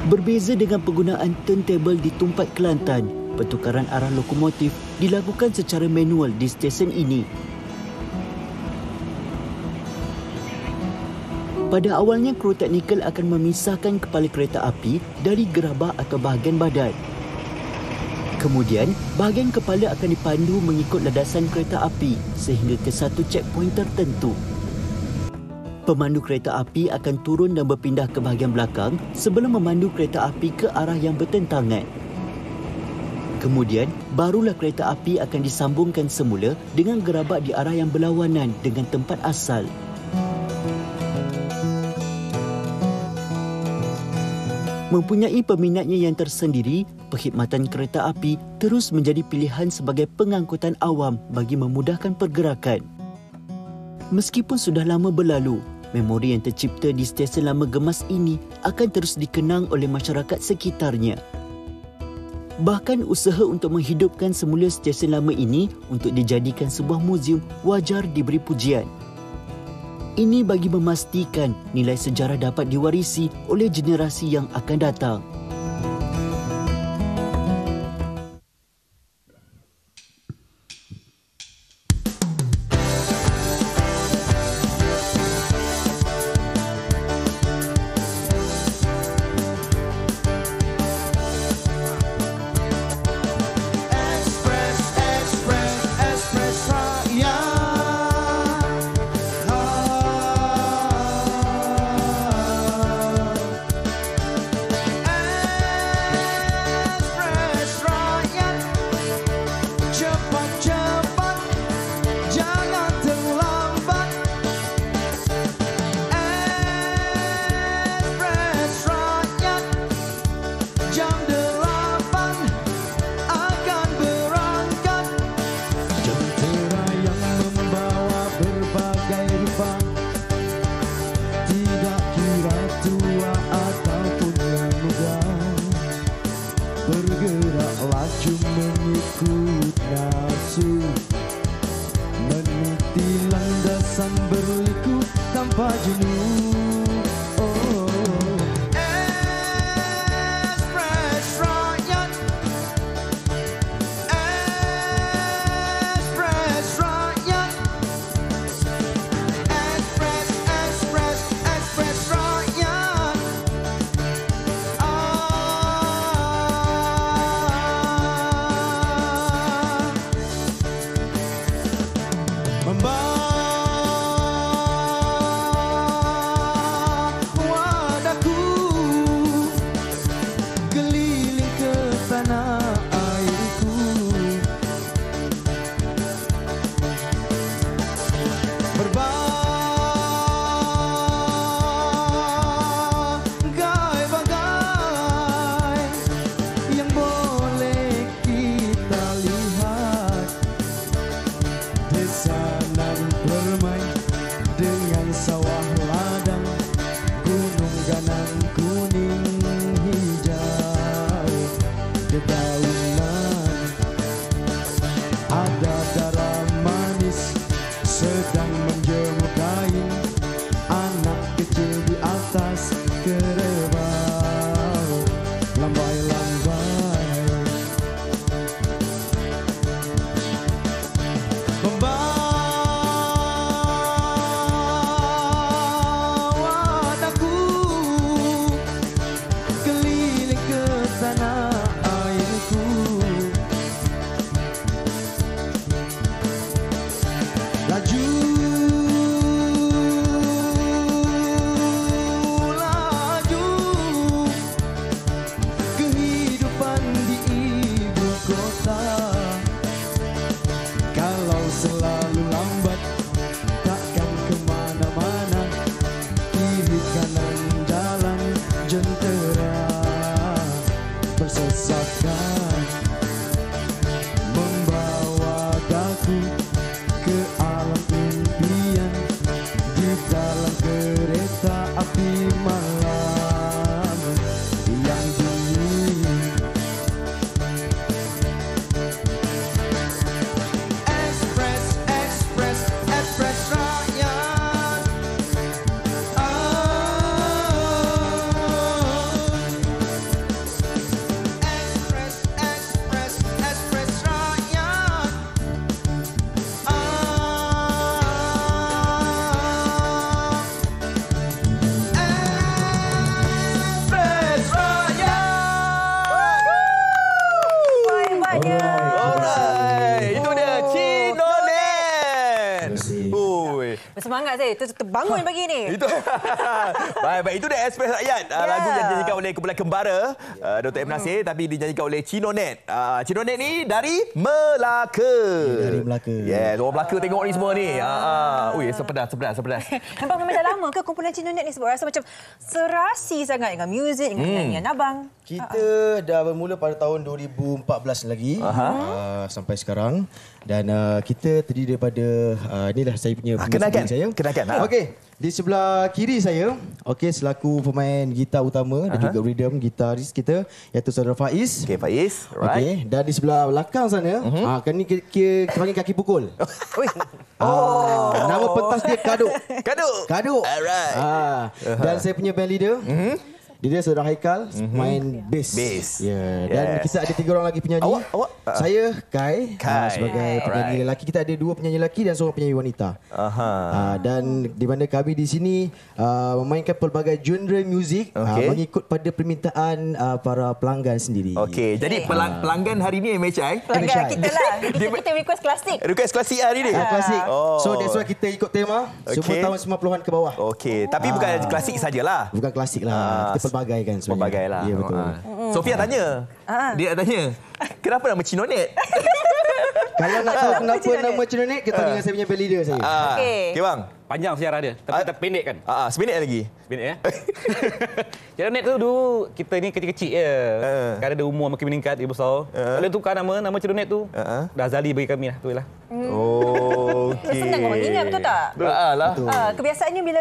Berbeza dengan penggunaan turntable di Tumpat Kelantan, pertukaran arah lokomotif dilakukan secara manual di stesen ini. Pada awalnya, kru teknikal akan memisahkan kepala kereta api dari gerabah atau bahagian badan. Kemudian, bahagian kepala akan dipandu mengikut landasan kereta api sehingga ke satu checkpoint tertentu. Pemandu kereta api akan turun dan berpindah ke bahagian belakang sebelum memandu kereta api ke arah yang bertentangan. Kemudian, barulah kereta api akan disambungkan semula dengan gerabak di arah yang berlawanan dengan tempat asal. Mempunyai peminatnya yang tersendiri, perkhidmatan kereta api terus menjadi pilihan sebagai pengangkutan awam bagi memudahkan pergerakan. Meskipun sudah lama berlalu, memori yang tercipta di stesen lama Gemas ini akan terus dikenang oleh masyarakat sekitarnya. Bahkan usaha untuk menghidupkan semula stesen lama ini untuk dijadikan sebuah muzium wajar diberi pujian. Ini bagi memastikan nilai sejarah dapat diwarisi oleh generasi yang akan datang. tanpa jenuh. Bersemangat saya. Terbangun pagi ni. Itu. Baik. Itu dia Express Rakyat. Lagu yang dinyanyikan oleh kumpulan kembara Dr. M. Nasir tapi dinyanyikan oleh Cinonet. Cinonet ni dari Melaka. Dari Melaka. Yes, orang Melaka tengok ni semua ni. Ui, sepedas. Nampak memang dah lama ke kumpulan Cinonet ni sebab rasa macam serasi sangat dengan muzik, dengan nyanyian abang. Kita dah bermula pada tahun 2014 lagi sampai sekarang dan kita terdiri daripada inilah saya punya Kenalkan. Okey, di sebelah kiri saya selaku pemain gitar utama dan juga rhythm gitaris kita iaitu saudara Faiz. Okey, Faiz. Alright. Okey, dan di sebelah belakang sana kan ni kita panggil kaki pukul. Nama pentas dia Kaduk. Alright. Dan saya punya band leader dia saudara Haikal main bass. Ya, dan kita ada 3 orang lagi penyanyi. Awak? Saya Kai sebagai penyanyi lelaki. Kita ada 2 penyanyi lelaki dan seorang penyanyi wanita. Dan di mana kami di sini memainkan pelbagai genre muzik mengikut pada permintaan para pelanggan sendiri. Okey, jadi pelanggan hari ni MHI. Pelanggan kita lah. Kita request klasik. Request klasik hari ni. Klasik. So that's why kita ikut tema semua tahun 90-an ke bawah. Okey, tapi bukan klasik sajalah. Bukan klasik lah. Kita pelbagai kan sebenarnya. Pelbagai lah. Ya, betul. Sofia tanya. Dia tanya, kenapa nama Cinonet? Kalau nak tahu kenapa nama Cinonet, kita tanya dengan saya punya band leader saya. Okey bang. Panjang sejarah dia, tapi kita pendek kan? Seminit lagi. Pendek ya. Cinonet tu dulu kita ni kecil-kecil je. Sekarang ada umur makin meningkat, dia besar. Kalau tukar nama Cinonet tu, dah Zali bagi kami lah. Tu lah. Okey. Senang orang ingat, betul tak? Betul. Kebiasaannya bila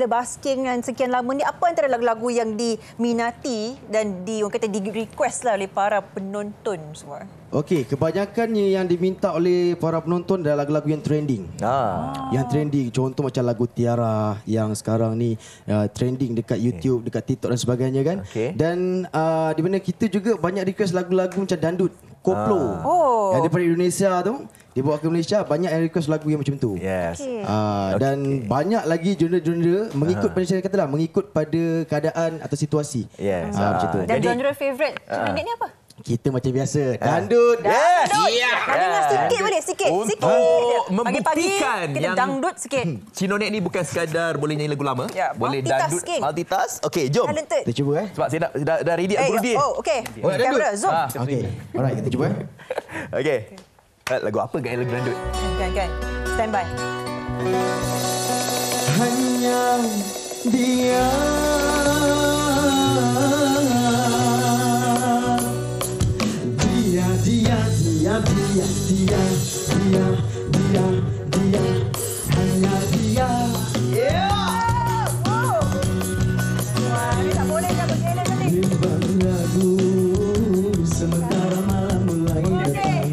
basking dan sekian lama ni, apa antara lagu-lagu yang diminati dan orang kata di request lah oleh para penonton semua? Okey, kebanyakannya yang diminta oleh para penonton adalah lagu-lagu yang trending. Yang trending, contoh macam lagu Tiara yang sekarang ni trending dekat YouTube, dekat TikTok dan sebagainya kan. Dan di mana kita juga banyak request lagu-lagu macam dandut, koplo. Yang daripada Indonesia tu, dia bawa ke Malaysia, banyak yang request lagu yang macam tu. Yes. Dan banyak lagi genre-genre mengikut pada saya katalah, mengikut pada keadaan atau situasi. Yes. Macam tu. Dan genre favourite genre ni apa? Kita macam biasa, dandut. Yes. Nak dengar sikit boleh? Sikit. Untuk Pagi-pagi membuktikan kita yang dangdut sikit. Cinonet ni bukan sekadar boleh nyanyi lagu lama, boleh dandut, multitasking. multitask. Okey, jom. Talented. Kita cuba Sebab saya dah ready aku ready. Okey. Nak dandut? Kamera, zoom. Okey. Alright, kita cuba. Okey. Lagu apa gaya lagu dandut? Kan. Stand by. Hanya dia hanya dia. Tak boleh dah bergele tadi. Lagu sementara malam mulai datang.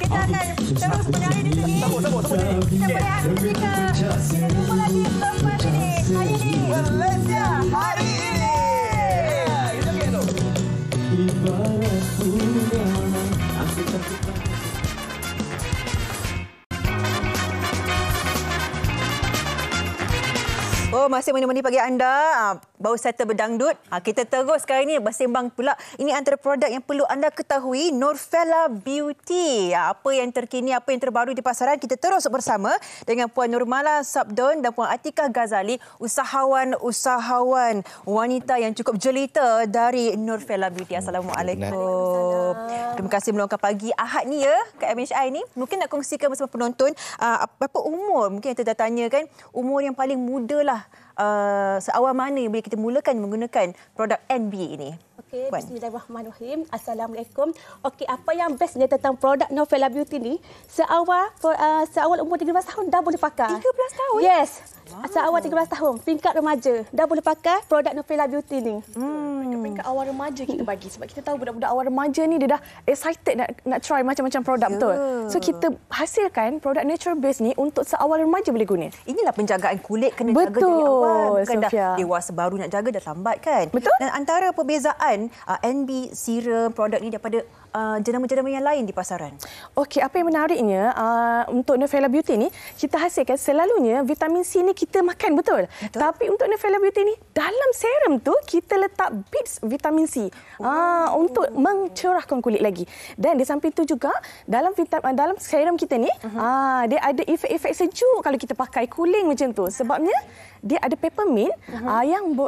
Kita akan terus menyanyi di sini. Kita berehat ketika kita jumpa lagi lepas ini. Hari ini. Malaysia hari ini. Ibarat bunga aku takut. Oh, masih menemani pagi anda. Baru settle berdangdut. Kita terus sekarang ini bersembang pula. Ini antara produk yang perlu anda ketahui, Nurfella Beauty. Apa yang terkini, apa yang terbaru di pasaran, kita terus bersama dengan Puan Nurmala Sabdon dan Puan Atikah Ghazali, usahawan wanita yang cukup jelita dari Nurfella Beauty. Assalamualaikum. Terima kasih meluangkan pagi Ahad ni ya ke MHI ni. Mungkin nak kongsikan bersama penonton apa umur, mungkin kita dah tanya kan, umur yang paling muda lah. Seawal mana bila kita mulakan menggunakan produk NB ini? Okey, bismillahirrahmanirrahim. Assalamualaikum. Okey, apa yang bestnya tentang produk Nurfella Beauty ni, seawal umur 13 tahun dah boleh pakai. 13 tahun? Yes. Wow. Seawal 13 tahun, peringkat remaja dah boleh pakai produk Nurfella Beauty ni. Peringkat awal remaja kita bagi, sebab kita tahu budak-budak awal remaja ni dia dah excited nak try macam-macam produk, betul. So kita hasilkan produk natural base ni untuk seawal remaja boleh guna. Inilah penjagaan kulit kena jaga dari awal. Bukan dah dewasa baru nak jaga dah lambat kan? Betul. Dan antara perbezaan NB serum produk ni daripada jenama-jenama yang lain di pasaran. Okey, apa yang menariknya untuk Nurfella Beauty ni, kita hasilkan selalunya vitamin C ni kita makan, betul? Tapi untuk Nurfella Beauty ni, dalam serum tu kita letak bits vitamin C untuk mencerahkan kulit lagi. Dan di samping tu juga dalam serum kita ni dia ada efek-efek sejuk kalau kita pakai cooling macam tu. Sebabnya dia ada peppermint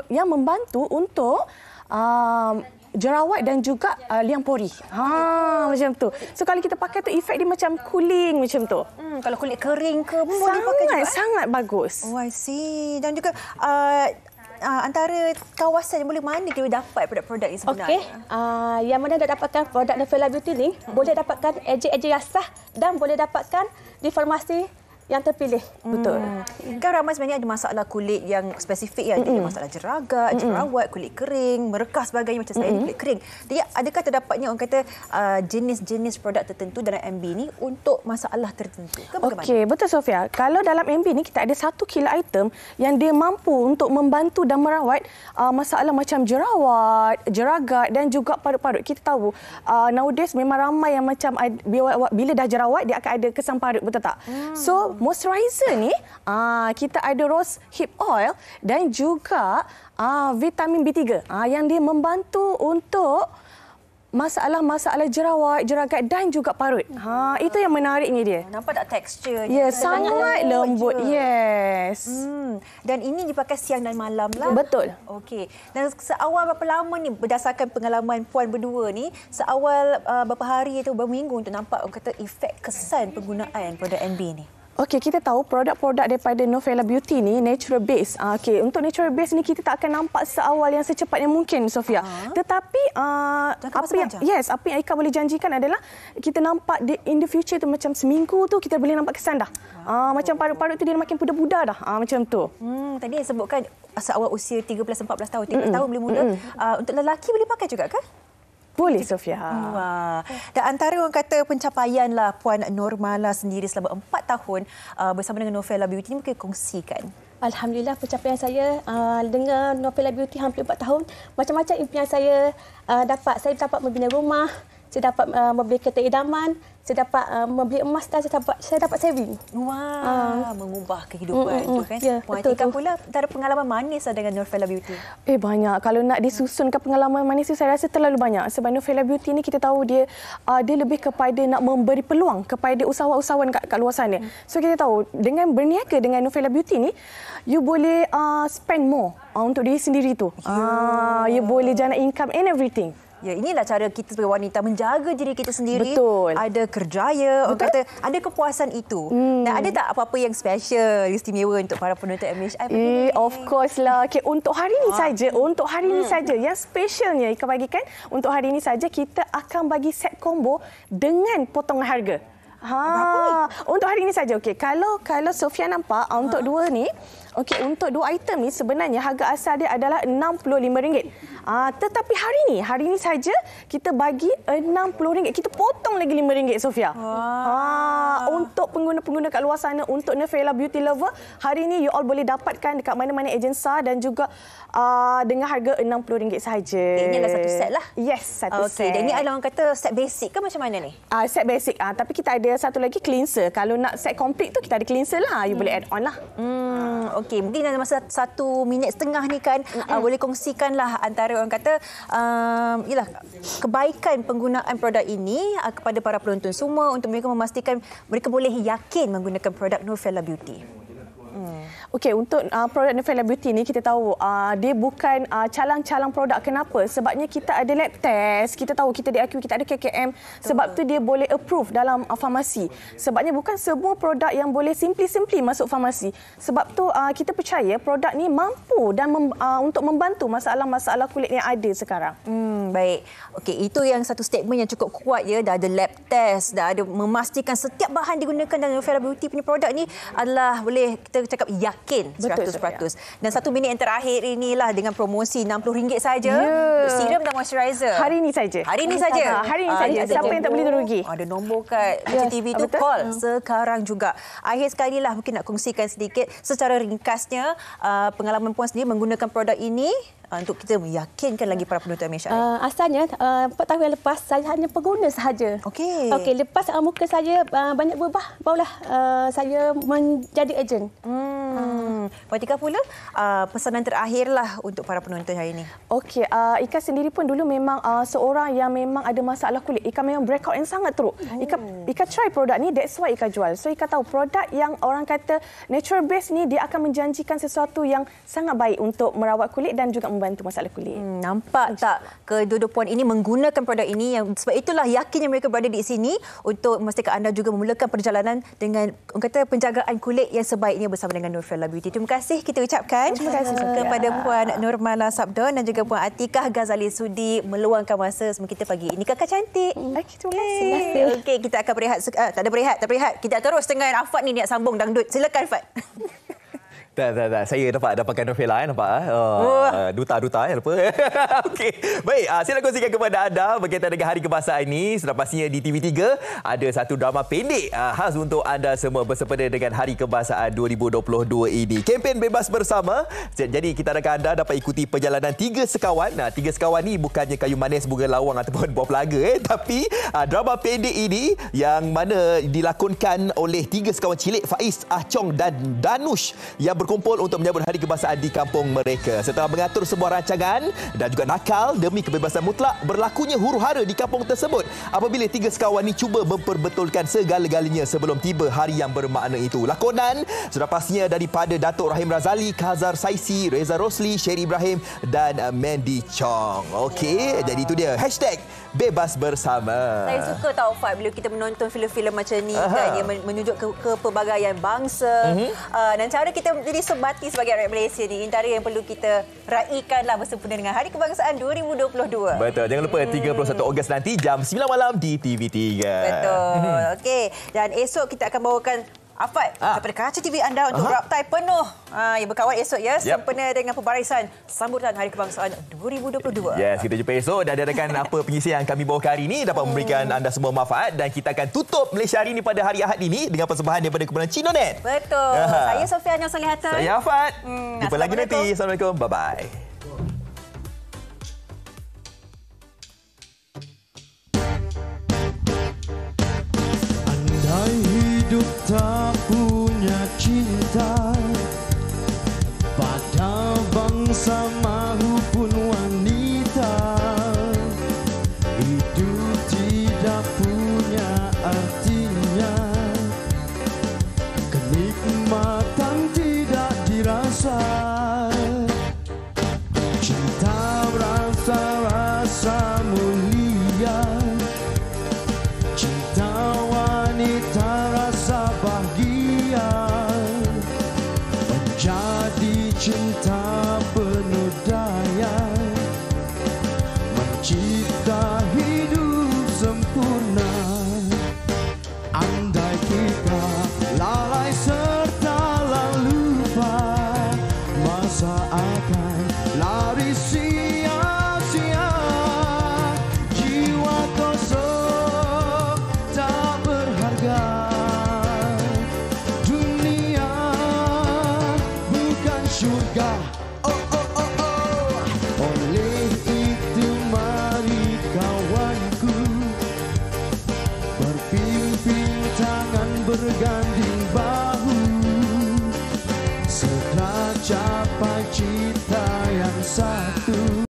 yang membantu untuk jerawat dan juga liang pori. Macam tu. So kalau kita pakai tu efek dia macam cooling macam tu. Kalau kulit kering ke pun boleh pakai juga. Sangat bagus. Oh, I see. Dan juga antara kawasan yang boleh mana kita dapat produk-produk ini sebenarnya? Okey, yang mana dah dapatkan produk Nurfella Beauty ni, boleh dapatkan ejen-ejen yang sah dan boleh dapatkan di farmasi yang terpilih. Betul. Kan ramai sebenarnya ada masalah kulit yang spesifik ya. Ada masalah jeragat, jerawat, kulit kering, merekah sebagainya macam saya kulit kering. Jadi adakah terdapatnya orang kata jenis-jenis produk tertentu dalam MB ni untuk masalah tertentu? Okey, betul Sofia. Kalau dalam MB ni kita ada 1 kilo item yang dia mampu untuk membantu dan merawat masalah macam jerawat, jeragat dan juga parut-parut. Kita tahu nowadays memang ramai yang macam bila dah jerawat dia akan ada kesam parut, betul tak? So moisturizer ni kita ada rose hip oil dan juga vitamin B3 yang dia membantu untuk masalah-masalah jerawat, jeragat dan juga parut. Itu yang menariknya dia. Nampak tak tekstur? Ya, sangat lembut. Yes. Dan ini dipakai siang dan malam lah. Betul. Okey. Dan seawal berapa lama ni berdasarkan pengalaman puan berdua ni, seawal berapa hari atau berapa minggu untuk nampak orang kata efek kesan penggunaan produk NB ni? Okey, kita tahu produk-produk daripada Nurfella Beauty ni natural base. Okey, untuk natural base ni kita tak akan nampak seawal yang secepatnya mungkin, Sofia. Tetapi apa yang Aika boleh janjikan adalah kita nampak in the future tu macam seminggu tu kita boleh nampak kesan dah. Macam parut-parut tu dia makin pudar-pudar dah. Macam tu. Tadi sebutkan seawal usia 13-14 tahun, 13 tahun boleh mula. Untuk lelaki boleh pakai juga kan? Boleh, Sofia. Wah. Dan antara orang kata pencapaian lah Puan Nurmala sendiri selama 4 tahun bersama dengan Novella Beauty ni mungkin kongsikan. Alhamdulillah pencapaian saya dengan Novella Beauty hampir 4 tahun. Macam-macam impian saya dapat. Saya dapat membina rumah, saya dapat membeli kereta idaman, saya dapat membeli emas dan saya dapat saving. Wah, mengubah kehidupan itu kan. Ya, Puan Atikah pula antara pengalaman manis dengan Novella Beauty. Banyak. Kalau nak disusunkan pengalaman manis itu saya rasa terlalu banyak. Sebab Novella Beauty ni kita tahu dia lebih kepada nak memberi peluang kepada usahawan-usahawan kat luar sana. So kita tahu dengan berniaga dengan Novella Beauty ni, you boleh spend more untuk diri sendiri tu. You boleh generate income and everything. Ya, inilah cara kita sebagai wanita menjaga diri kita sendiri. Betul. Ada kerjaya, orang kata ada kepuasan itu. Dan ada tak apa-apa yang special, istimewa untuk para penonton MHI? Of course lah. Okay, untuk hari ini saja, yang specialnya Ika bagikan, untuk hari ini saja kita akan bagi set combo dengan potongan harga. Untuk hari ini saja. Okey, kalau Sofia nampak untuk dua ni, untuk dua item ni sebenarnya harga asal dia adalah RM65. Tetapi hari ini saja kita bagi RM60. Kita potong lagi RM5, Sofia. Untuk pengguna-pengguna kat luar sana, untuk Novella Beauty lover, hari ini you all boleh dapatkan dekat mana-mana ejensa dan juga dengan harga RM60 saja. Ini adalah satu set lah. Yes, satu set. Dan ini adalah orang kata set basic ke macam mana ni? Set basic. Tapi kita ada satu lagi cleanser. Kalau nak set complete tu kita ada cleanser lah. You boleh add on lah. Okey, mungkin dalam masa 1 minit setengah ni kan boleh kongsikanlah antara orang kata kebaikan penggunaan produk ini kepada para penonton semua untuk mereka memastikan mereka boleh yakin menggunakan produk Novella Beauty. Okey, untuk produk Novella Beauty ni kita tahu dia bukan calang-calang produk. Kenapa? Sebabnya kita ada lab test, kita tahu kita diakui, kita ada KKM. Sebab tu dia boleh approve dalam farmasi. Sebabnya bukan semua produk yang boleh simply masuk farmasi. Sebab tu kita percaya produk ni mampu dan untuk membantu masalah-masalah kulit yang ada sekarang. Baik. Okey, itu yang satu statement yang cukup kuat ya. Dah ada lab test, dah ada memastikan setiap bahan digunakan dalam Novella Beauty punya produk ni adalah boleh kita cakap yakin 100%. Dan 1 minit yang terakhir inilah dengan promosi RM60 saja. Serum dan moisturizer. Hari ini saja. Hari ini saja. Hari ini saja. Siapa yang tak boleh terugi? Ada nombor kat TV tu, call sekarang juga. Akhir sekali lah mungkin nak kongsikan sedikit secara ringkasnya pengalaman Puan sendiri menggunakan produk ini untuk kita meyakinkan lagi para penonton MHI. Asalnya 4 tahun yang lepas saya hanya pengguna sahaja. Okey. Lepas muka saya banyak berubah, barulah saya menjadi ejen. Puan Atikah pula pesanan terakhirlah untuk para penonton hari ini. Okey, Ika sendiri pun dulu memang seorang yang memang ada masalah kulit. Ika memang breakout yang sangat teruk. Ika try produk ni, that's why Ika jual. So Ika tahu produk yang orang kata natural base ni dia akan menjanjikan sesuatu yang sangat baik untuk merawat kulit dan juga membantu masalah kulit. Nampak tak kedua-dua puan ini menggunakan produk ini, yang sebab itulah yakinnya mereka berada di sini untuk memastikan anda juga memulakan perjalanan dengan orang kata penjagaan kulit yang sebaiknya bersama dengan Novella Beauty. Terima kasih kita ucapkan kepada Puan Nurmala Sabdon dan juga Puan Atikah Ghazali Sudi meluangkan masa bersama kita pagi ini. Kakak cantik. Terima kasih. Okey, kita akan berehat. Tak ada berehat. Kita terus dengan Afad ni nak sambung dangdut. Silakan Afad. Tak. Saya dapatkan Novella nampak. Duta lupa. Okey. Baik, saya nak kongsikan kepada anda berkaitan dengan Hari Kebangsaan ini. Sudah pastinya di TV3 ada satu drama pendek khas untuk anda semua bersempena dengan Hari Kebangsaan 2022 ini. Kempen Bebas Bersama. Jadi kita harapkan anda dapat ikuti perjalanan 3 sekawan. 3 sekawan ni bukannya kayu manis, bunga lawang ataupun buah pelaga tapi drama pendek ini yang mana dilakonkan oleh 3 sekawan cilik, Faiz, Ah Chong dan Danush, yang berkumpul untuk menyambut Hari Kebangsaan di kampung mereka. Setelah mengatur sebuah rancangan dan juga nakal demi kebebasan mutlak, berlakunya huru-hara di kampung tersebut apabila 3 sekawan ini cuba memperbetulkan segala-galanya sebelum tiba hari yang bermakna itu. Lakonan sudah pastinya daripada Datuk Rahim Razali, Khazar Saisi, Reza Rosli, Sherry Ibrahim dan Mandy Chong. Okey, jadi itu dia #Bebas Bersama. Saya suka tahu Fat bila kita menonton filem-filem macam ni kan, yang menunjuk ke pelbagaian bangsa dan cara kita jadi sebati sebagai rakyat Malaysia ni antara yang perlu kita raikanlah bersempena dengan Hari Kebangsaan 2022. Betul. Jangan lupa 31 Ogos nanti jam 9 malam di TV3. Betul. Okey. Dan esok kita akan bawakan Afad, kepada kaca TV anda untuk raptai penuh yang berkawal esok ya, sempena dengan pembarisan sambutan Hari Kebangsaan 2022. Yes, kita jumpa esok dan rakan apa pengisian yang kami bawa hari ini dapat memberikan anda semua manfaat dan kita akan tutup Malaysia Hari ini pada hari Ahad ini dengan persembahan daripada kumpulan Cinonet. Betul. Saya Sofiana Salihatan. Saya Afad. Jumpa lagi nanti. Assalamualaikum. Bye-bye. Andai hidup tak punya cinta pada bangsa maupun wanita, hidup tidak punya artinya, kenikmatan tidak dirasa, cinta rasa-rasa mulia, cinta wanita rasa bahagia, menjadi cinta penuh daya, mencipta hidup sempurna. Andai kita lalai serta lalu lupa, masa akan lari sia-sia, jiwa kosong tak berharga. Dunia bukan syurga. Oh, oh, oh, oh. Oleh itu mari kawanku, berpimpin tangan berganding bahu, segera capai cita yang satu.